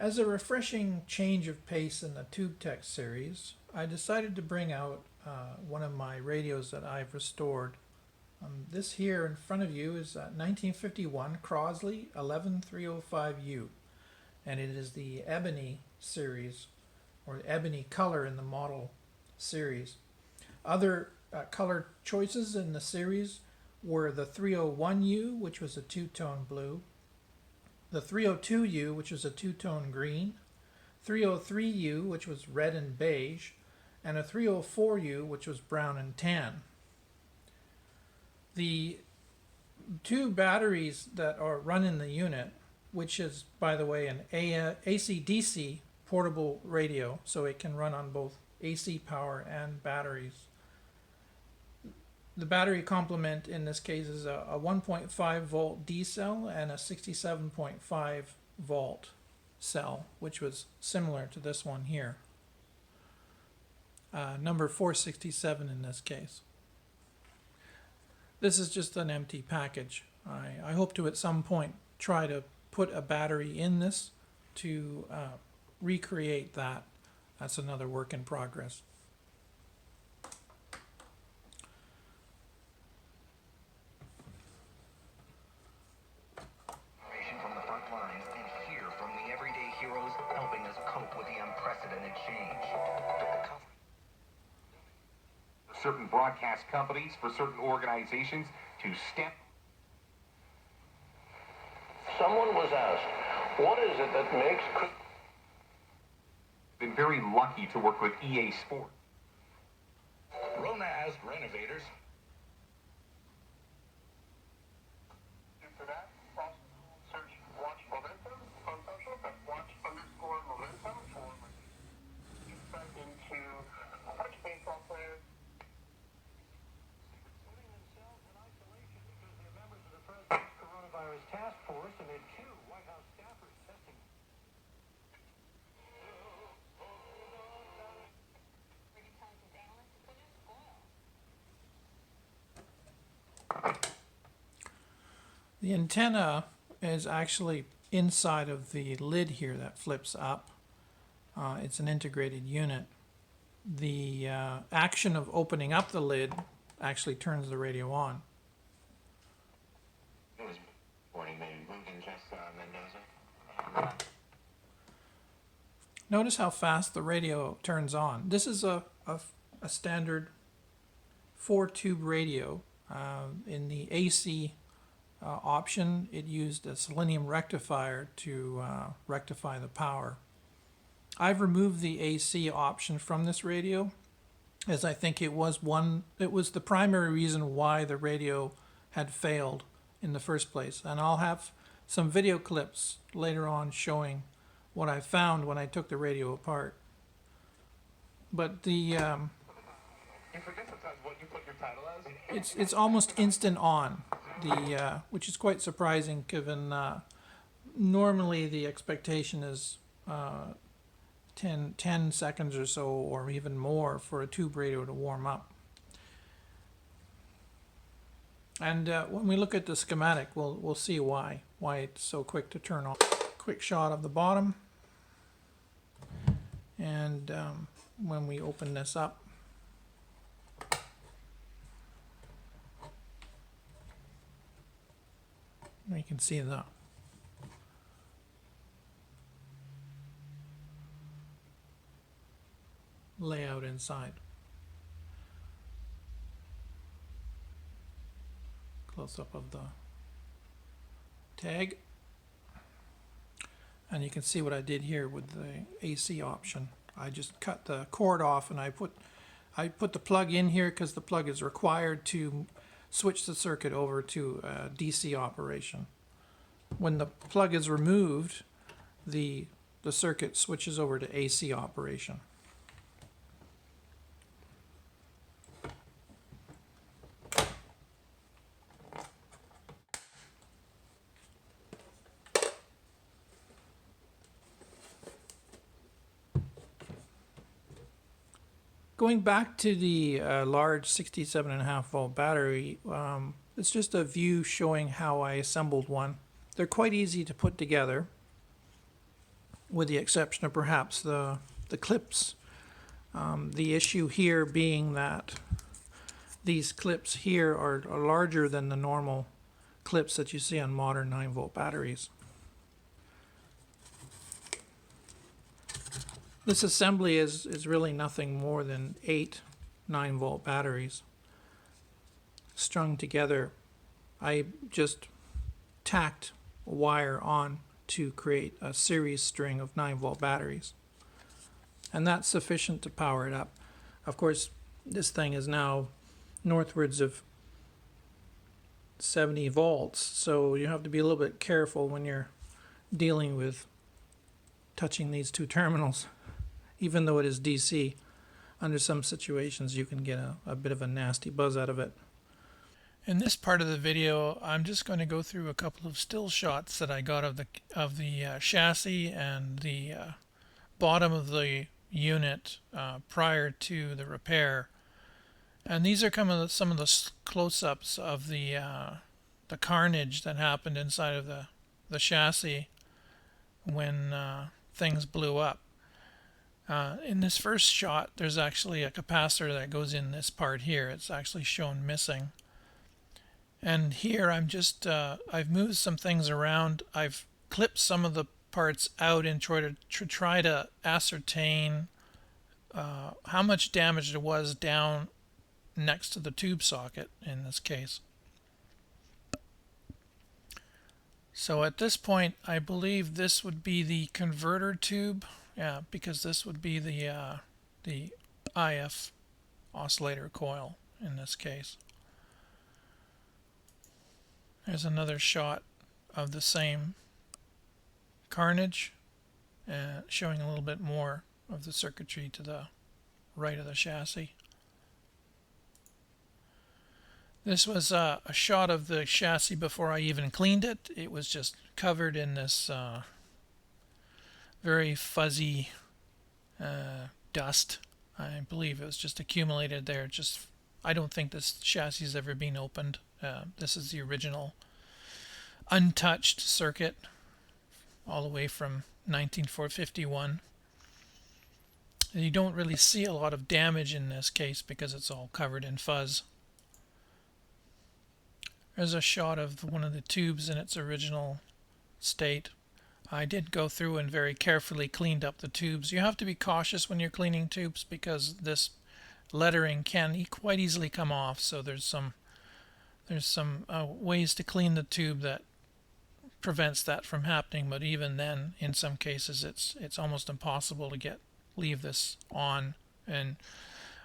As a refreshing change of pace in the TubeTech series, I decided to bring out one of my radios that I've restored. This here in front of you is a 1951 Crosley 11-305U, and it is the Ebony series, or Ebony color in the model series. Other color choices in the series were the 301U, which was a two-tone blue, the 302U, which was a two-tone green, 303U, which was red and beige, and a 304U, which was brown and tan. The two batteries that are run in the unit, which is, by the way, an AC-DC portable radio, so it can run on both AC power and batteries. The battery complement in this case is a 1.5 volt D cell and a 67.5 volt cell, which was similar to this one here. Number 467 in this case. This is just an empty package. I hope to at some point try to put a battery in this to recreate that. That's another work in progress. From the front lines and hear from the everyday heroes helping us cope with the unprecedented change. Certain broadcast companies, for certain organizations to step. Someone was asked, what is it that makes... Been very lucky to work with EA Sports. Rona asked renovators. Search Watch Momentum on social, that's watch_momentum for insight into college baseball players. Putting themselves in isolation because they're members of the President's Coronavirus Task Force, and then two White House staffers testing. The antenna is actually inside of the lid here that flips up. It's an integrated unit. The action of opening up the lid actually turns the radio on. It was morning, maybe moving just Mendoza. Notice how fast the radio turns on. This is a standard 4-tube radio. In the AC option, it used a selenium rectifier to rectify the power. I've removed the AC option from this radio, as I think it was the primary reason why the radio had failed in the first place. And I'll have some video clips later on showing what I found when I took the radio apart. But the You forget sometimes what you put your title as. it's almost instant on, which is quite surprising given normally the expectation is 10 seconds or so, or even more, for a tube radio to warm up. And when we look at the schematic, we'll see why it's so quick to turn on. Quick shot of the bottom, and when we open this up, we can see the layout inside. Close up of the tag, and you can see what I did here with the AC option. I just cut the cord off, and I put the plug in here because the plug is required to switch the circuit over to DC operation. When the plug is removed, the circuit switches over to AC operation. Going back to the large 67.5 volt battery, it's just a view showing how I assembled one. They're quite easy to put together. with the exception of perhaps the clips. The issue here being that these clips here are larger than the normal clips that you see on modern 9-volt batteries. This assembly is really nothing more than 8 9-volt batteries strung together. I just tacked a wire on to create a series string of 9-volt batteries, and that's sufficient to power it up. Of course, this thing is now northwards of 70 volts, so you have to be a little bit careful when you're dealing with touching these two terminals. Even though it is DC, under some situations you can get a bit of a nasty buzz out of it. In this part of the video, I'm just going to go through a couple of still shots that I got of the chassis and the bottom of the unit prior to the repair. And these are some of the close-ups of the carnage that happened inside of the chassis when things blew up. In this first shot, there's actually a capacitor that goes in this part here. It's actually shown missing. And here I've moved some things around. I've clipped some of the parts out and try to ascertain how much damage there was down next to the tube socket in this case. So at this point, I believe this would be the converter tube. Yeah, because this would be the IF oscillator coil in this case. There's another shot of the same carnage, showing a little bit more of the circuitry to the right of the chassis. This was a shot of the chassis before I even cleaned it. It was just covered in this very fuzzy dust. I believe it was just accumulated there. I don't think this chassis has ever been opened. This is the original untouched circuit, all the way from 1951. You don't really see a lot of damage in this case because it's all covered in fuzz. There's a shot of one of the tubes in its original state. I did go through and very carefully cleaned up the tubes. You have to be cautious when you're cleaning tubes because this lettering can quite easily come off. So there's some ways to clean the tube that prevents that from happening. But even then, in some cases, it's almost impossible to leave this on. And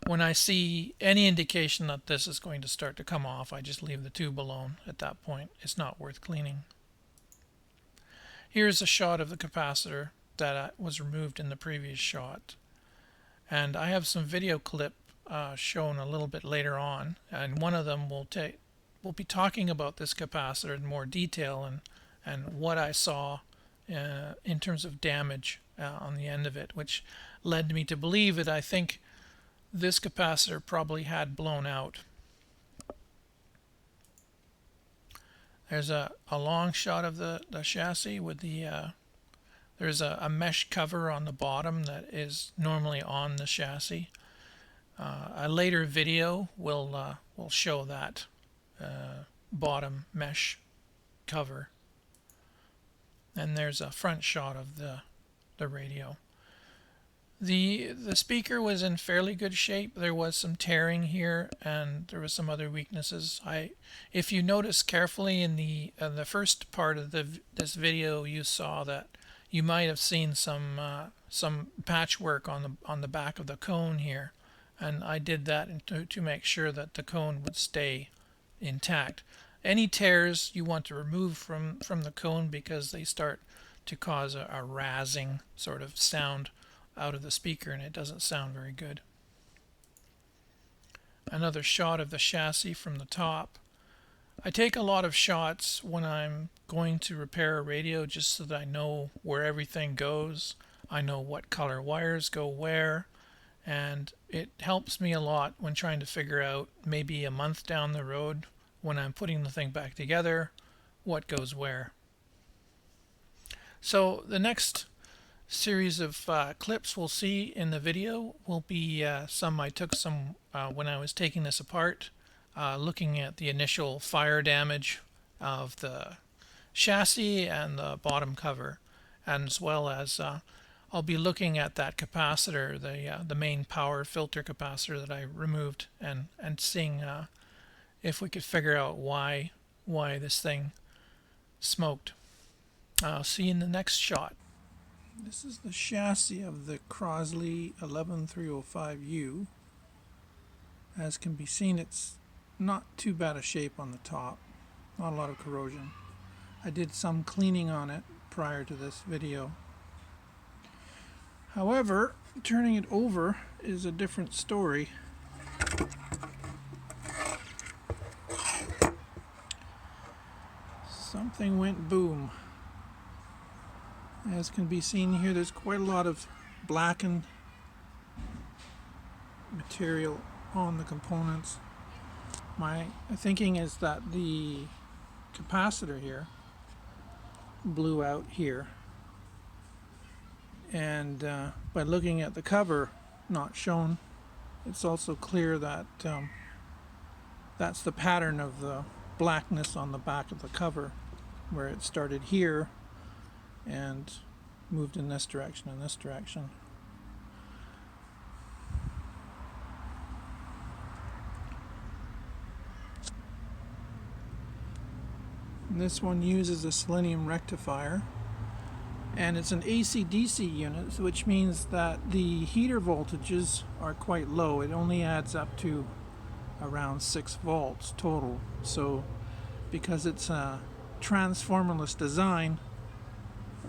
when I see any indication that this is going to start to come off, I just leave the tube alone. At that point, it's not worth cleaning. Here's a shot of the capacitor that was removed in the previous shot. And I have some video clip shown a little bit later on. And one of them we'll be talking about this capacitor in more detail and what I saw in terms of damage on the end of it, which led me to believe that I think this capacitor probably had blown out. There's a long shot of the chassis with there's a mesh cover on the bottom that is normally on the chassis. A later video will show that bottom mesh cover. And there's a front shot of the radio. The speaker was in fairly good shape. There was some tearing here, and there was some other weaknesses. If you notice carefully in the first part of this video, you saw that you might have seen some patchwork on the back of the cone here, and I did that to make sure that the cone would stay intact. Any tears you want to remove from the cone because they start to cause a razzing sort of sound out of the speaker, and it doesn't sound very good. Another shot of the chassis from the top. I take a lot of shots when I'm going to repair a radio just so that I know where everything goes. I know what color wires go where, and it helps me a lot when trying to figure out maybe a month down the road when I'm putting the thing back together what goes where. So the next series of clips we'll see in the video will be some I took when I was taking this apart, looking at the initial fire damage of the chassis and the bottom cover, and as well as I'll be looking at that capacitor, the main power filter capacitor that I removed, and seeing if we could figure out why this thing smoked. I'll see you in the next shot. This is the chassis of the Crosley 11-305U. As can be seen, it's not too bad a shape on the top, not a lot of corrosion. I did some cleaning on it prior to this video. However, turning it over is a different story. Something went boom. As can be seen here, there's quite a lot of blackened material on the components. My thinking is that the capacitor here blew out here, and by looking at the cover not shown, it's also clear that that's the pattern of the blackness on the back of the cover, where it started here and moved in this direction and this direction. And this one uses a selenium rectifier, and it's an AC/DC unit, which means that the heater voltages are quite low. It only adds up to around 6 volts total. So because it's a transformerless design,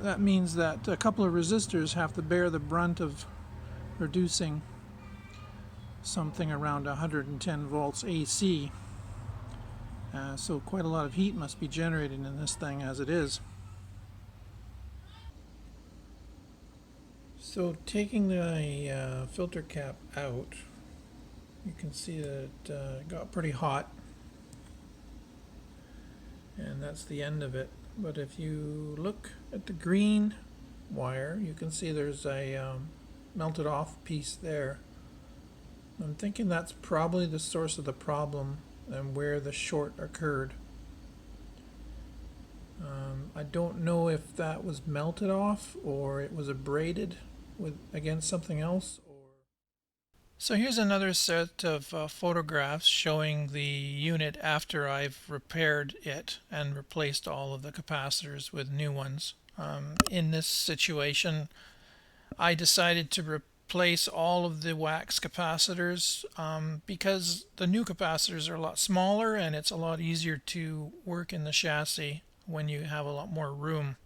that means that a couple of resistors have to bear the brunt of reducing something around 110 volts AC. So quite a lot of heat must be generated in this thing as it is. So taking the filter cap out, you can see that it got pretty hot, and that's the end of it. But if you look at the green wire, you can see there's a melted off piece there. I'm thinking that's probably the source of the problem and where the short occurred. I don't know if that was melted off or it was abraded against something else. So here's another set of photographs showing the unit after I've repaired it and replaced all of the capacitors with new ones. In this situation, I decided to replace all of the wax capacitors because the new capacitors are a lot smaller and it's a lot easier to work in the chassis when you have a lot more room.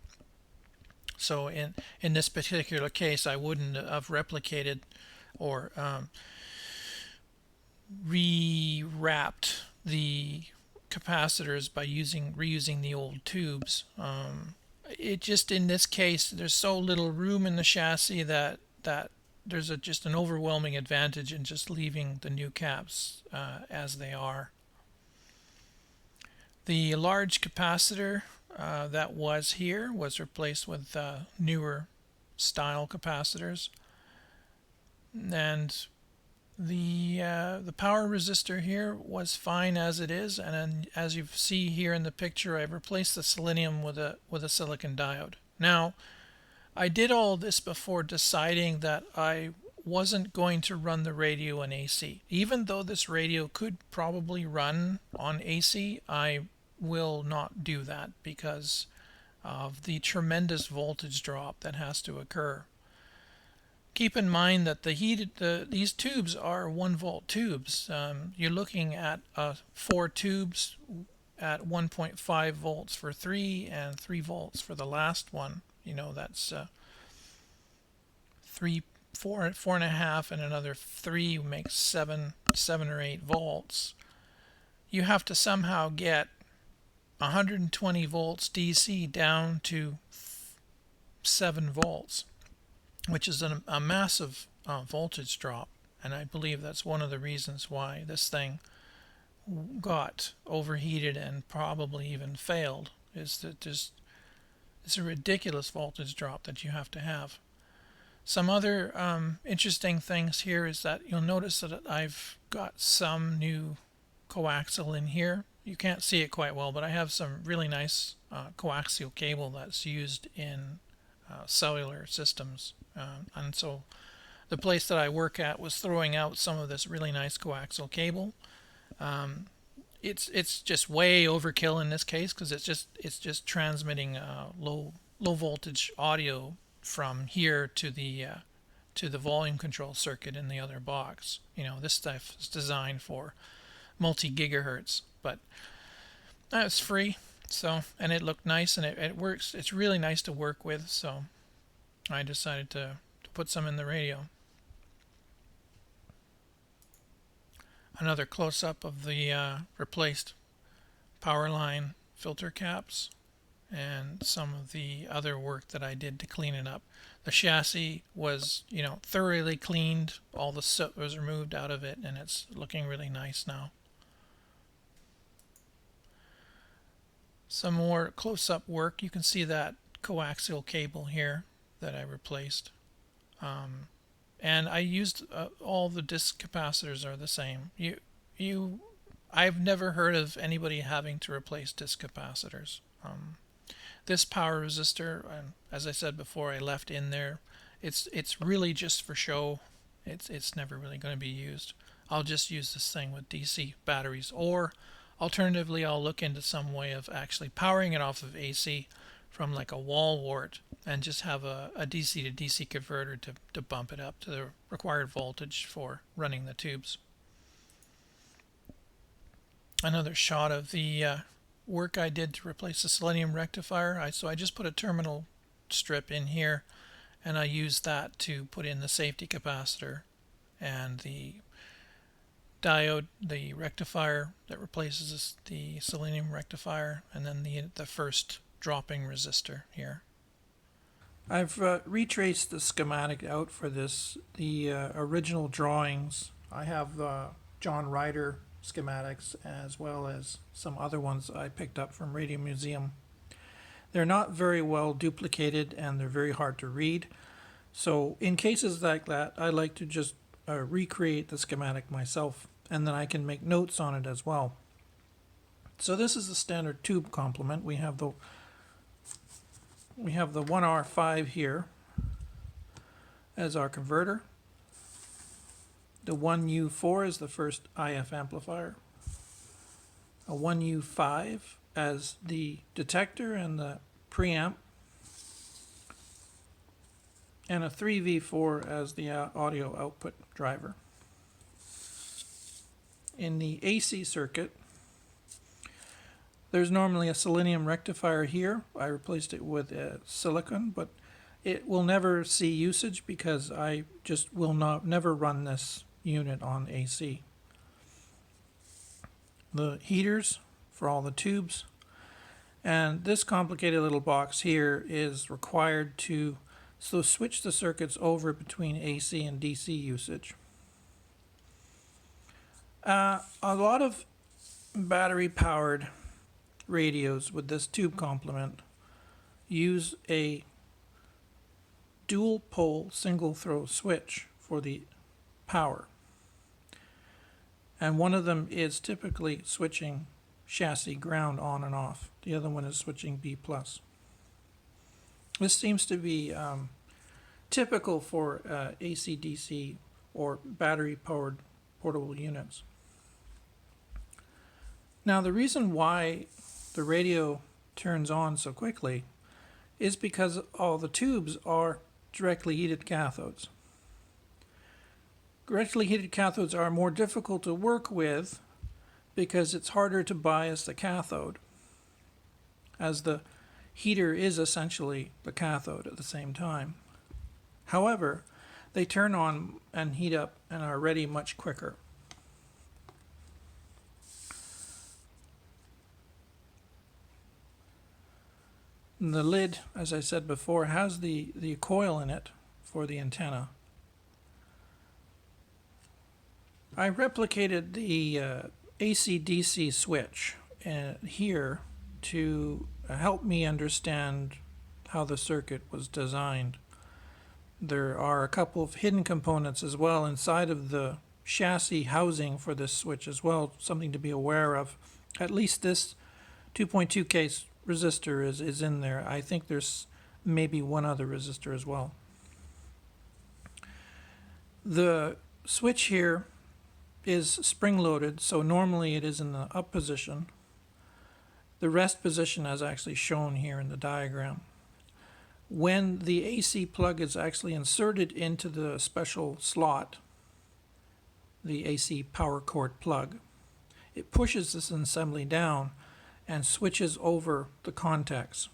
So in this particular case, I wouldn't have replicated or rewrapped the capacitors by reusing the old tubes. It just, in this case, there's so little room in the chassis that there's just an overwhelming advantage in just leaving the new caps as they are. The large capacitor that was here was replaced with newer style capacitors, and the power resistor here was fine as it is, and then, as you see here in the picture, I've replaced the selenium with a silicon diode. Now, I did all this before deciding that I wasn't going to run the radio in AC. Even though this radio could probably run on AC, I will not do that because of the tremendous voltage drop that has to occur. Keep in mind that these tubes are 1 volt tubes. You're looking at 4 tubes at 1.5 volts for 3 and 3 volts for the last one. You know, that's 4.5, and another 3 makes 7 or 8 volts. You have to somehow get 120 volts DC down to 7 volts, which is a massive voltage drop, and I believe that's one of the reasons why this thing got overheated and probably even failed, is that it's a ridiculous voltage drop that you have to have. Some other interesting things here is that you'll notice that I've got some new coaxial in here. You can't see it quite well, but I have some really nice coaxial cable that's used in cellular systems. And so the place that I work at was throwing out some of this really nice coaxial cable. It's just way overkill in this case because it's just transmitting low voltage audio from here to the volume control circuit in the other box. You know, this stuff is designed for multi-gigahertz, but it's free. So, and it looked nice and it works. It's really nice to work with. So I decided to put some in the radio. Another close-up of the replaced power line filter caps and some of the other work that I did to clean it up. The chassis was, you know, thoroughly cleaned. All the soot was removed out of it, and it's looking really nice now. Some more close-up work. You can see that coaxial cable here that I replaced. And I used all the disc capacitors are the same. I've never heard of anybody having to replace disc capacitors. This power resistor, as I said before, I left in there. It's really just for show. It's never really going to be used. I'll just use this thing with DC batteries, or alternatively, I'll look into some way of actually powering it off of AC from like a wall wart and just have a DC to DC converter to bump it up to the required voltage for running the tubes. Another shot of the work I did to replace the selenium rectifier. So I just put a terminal strip in here and I used that to put in the safety capacitor and the diode, the rectifier that replaces the selenium rectifier, and then the first dropping resistor here. I've retraced the schematic out for this. The original drawings, I have John Ryder schematics as well as some other ones I picked up from Radio Museum. They're not very well duplicated and they're very hard to read. So in cases like that, I like to just recreate the schematic myself, and then I can make notes on it as well. So this is the standard tube complement. We have the 1R5 here as our converter. The 1U4 is the first IF amplifier. A 1U5 as the detector and the preamp. And a 3V4 as the audio output driver. In the AC circuit, there's normally a selenium rectifier here. I replaced it with silicon, but it will never see usage because I just will never run this unit on AC. The heaters for all the tubes, and this complicated little box here is required to switch the circuits over between AC and DC usage. A lot of battery powered radios with this tube complement use a dual pole single throw switch for the power, and one of them is typically switching chassis ground on and off. The other one is switching B+. This seems to be typical for AC/DC or battery powered portable units. Now the reason why the radio turns on so quickly is because all the tubes are directly heated cathodes. Directly heated cathodes are more difficult to work with because it's harder to bias the cathode, as the heater is essentially the cathode at the same time. However, they turn on and heat up and are ready much quicker. The lid, as I said before, has the coil in it for the antenna. I replicated the AC/DC switch here to help me understand how the circuit was designed. there are a couple of hidden components as well inside of the chassis housing for this switch as well, something to be aware of. At least this 2.2K resistor is in there. I think there's maybe one other resistor as well. The switch here is spring-loaded, so normally it is in the up position. The rest position is actually shown here in the diagram. When the AC plug is actually inserted into the special slot, the AC power cord plug, it pushes this assembly down and switches over the contacts.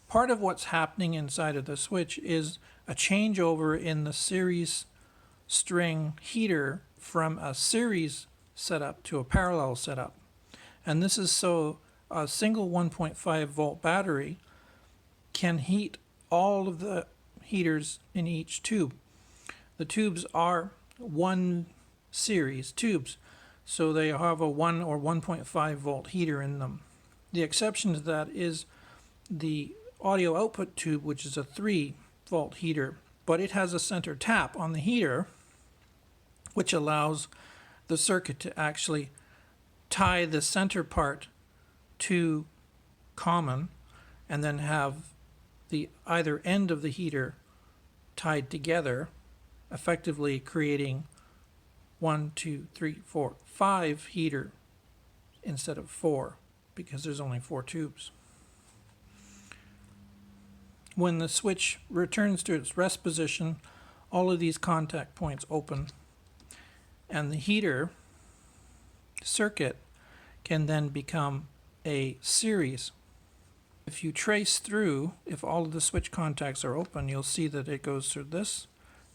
Part of what's happening inside of the switch is a changeover in the series string heater from a series setup to a parallel setup. And this is so a single 1.5 volt battery can heat all of the heaters in each tube. The tubes are one series tubes, so they have a 1 or 1.5 volt heater in them. The exception to that is the audio output tube, which is a 3 volt heater, but it has a center tap on the heater, which allows the circuit to actually tie the center part to common and then have the either end of the heater tied together, effectively creating 1, 2, 3, 4, 5 heater instead of 4, because there's only 4 tubes. When the switch returns to its rest position, all of these contact points open, and the heater circuit can then become a series. If you trace through, if all of the switch contacts are open, you'll see that it goes through this,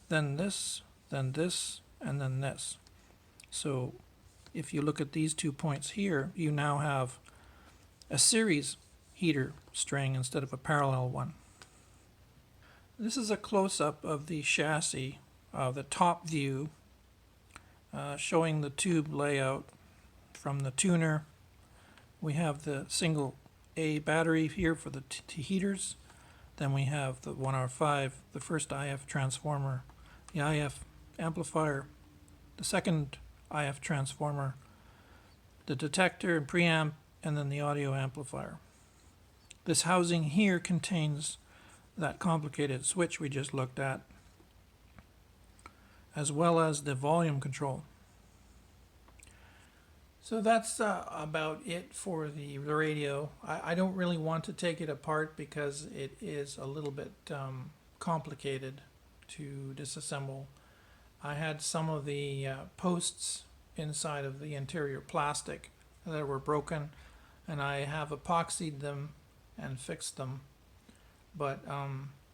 then this, then this, and then this. So if you look at these 2 points here, you now have a series heater string instead of a parallel one. This is a close-up of the chassis, the top view, showing the tube layout from the tuner. We have the single A battery here for the heaters. Then we have the 1R5, the first IF transformer, the IF amplifier, the second IF transformer, the detector and preamp, and then the audio amplifier. This housing here contains that complicated switch we just looked at, as well as the volume control. So that's about it for the radio. I don't really want to take it apart because it is a little bit complicated to disassemble. I had some of the posts inside of the interior plastic that were broken, and I have epoxied them and fixed them. But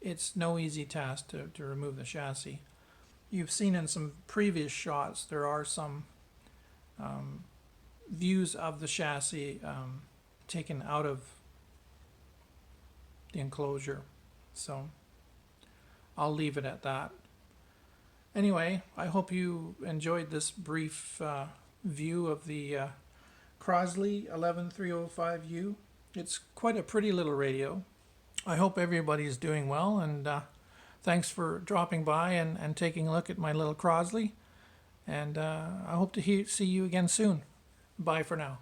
it's no easy task to remove the chassis. You've seen in some previous shots there are some views of the chassis taken out of the enclosure, so I'll leave it at that. Anyway, I hope you enjoyed this brief view of the Crosley 11-305U. It's quite a pretty little radio. I hope everybody's doing well, and thanks for dropping by and taking a look at my little Crosley, and I hope to see you again soon. Bye for now.